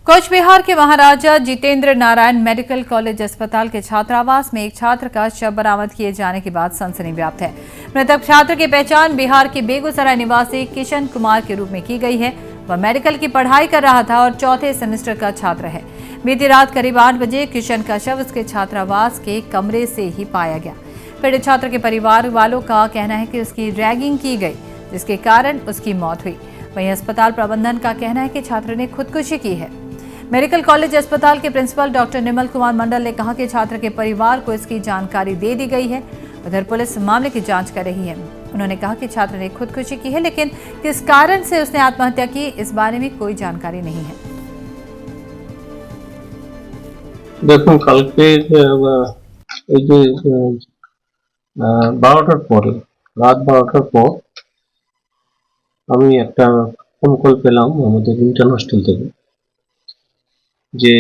Coach Bihar के महाराजा Jitendra Narayan medical college अस्पताल के छात्रावास में एक छात्र का शव बरामद किए जाने के बाद सनसनी व्याप्त है। मृतक छात्र की पहचान बिहार के बेगूसराय निवासी किशन कुमार के रूप में की गई है। वह मेडिकल की पढ़ाई कर रहा था और चौथे सेमेस्टर का छात्र है। बीती रात करीब 8 बजे किशन का शव उसके छात्रावास के कमरे से ही पाया गया। पीड़ित छात्र के परिवार वालों का कहना है कि उसकी रैगिंग की गई, जिसके कारण उसकी मौत हुई। वहीं अस्पताल प्रबंधन का कहना है कि छात्र ने खुदकुशी की है। मेडिकल कॉलेज अस्पताल के प्रिंसिपल डॉक्टर निर्मल कुमार मंडल ने कहा कि छात्र के परिवार को इसकी जानकारी दे दी गई है। उधर पुलिस मामले की जांच कर रही है। उन्होंने कहा कि छात्र ने खुदकुशी की है, लेकिन किस कारण से उसने आत्महत्या की, इस बारे में कोई जानकारी नहीं है। দেখুন কালকে এই যে 12টার পরে রাত 12টার পর আমি একটা ফোন কল পেলাম আমাদের ইন্টার্ন হোস্টেল থেকে যে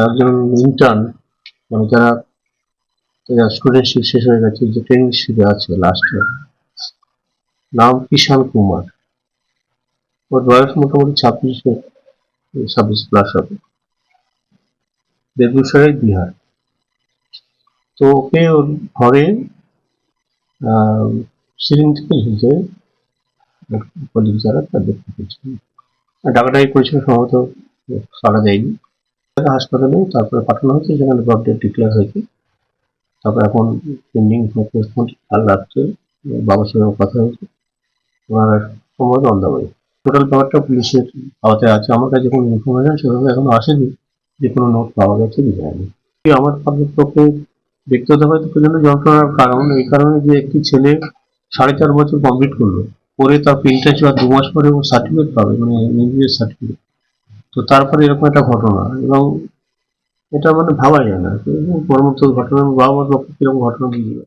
একজন ইন্টার্ন মানে যারা স্টুডেন্টশিপ শেষ হয়ে গেছে, যে ট্রেনিংশিপে আছে লাস্টে, নাম কিষান কুমার। ওর বয়স মোটামুটি 26 প্লাস হবে, বেগুসরাই বিহার। তো ওকে ওর ঘরে সিলিং থেকে ঝুলতে কলিগ যারা তা দেখতে পেয়েছিল, ডাকাডাকি করেছিল, সম্ভবত সাড়া দেয়নি। হাসপাতালে তারপরে পাঠানো হয়েছে, যেখানে ব্লাড ডেথ ডিক্লেয়ার হয়েছে। তারপর এখন পেন্ডিং পোস্টমর্টম কাল রাত্রে বাবার সঙ্গে কথা হয়েছে, ওনারা সম্ভবত অন দ্য ওয়ে। টোটাল ব্যাপারটা পুলিশের আওতায় আছে। আমার কাছে কোনো ইনফরমেশন সেভাবে এখনো আসেনি যে কোনো নোট পাওয়া গেছে কি যায়নি। আমার পক্ষে ব্যক্তিগতভাবে প্রচন্ড যন্ত্রণার কারণ এই কারণে যে একটি ছেলে 4.5 বছর কমপ্লিট করলো, করে তার ইন্টার্নশিপ আর 2 মাস পরে ও সার্টিফিকেট পাবে, মানে এমবিবিএস সার্টিফিকেট। তো তারপরে এরকম একটা ঘটনা, এবং এটা মানে ভাবা যায় না। পরবর্তী ঘটনা বাবা মার পক্ষে কিরকম ঘটনা বুঝবে।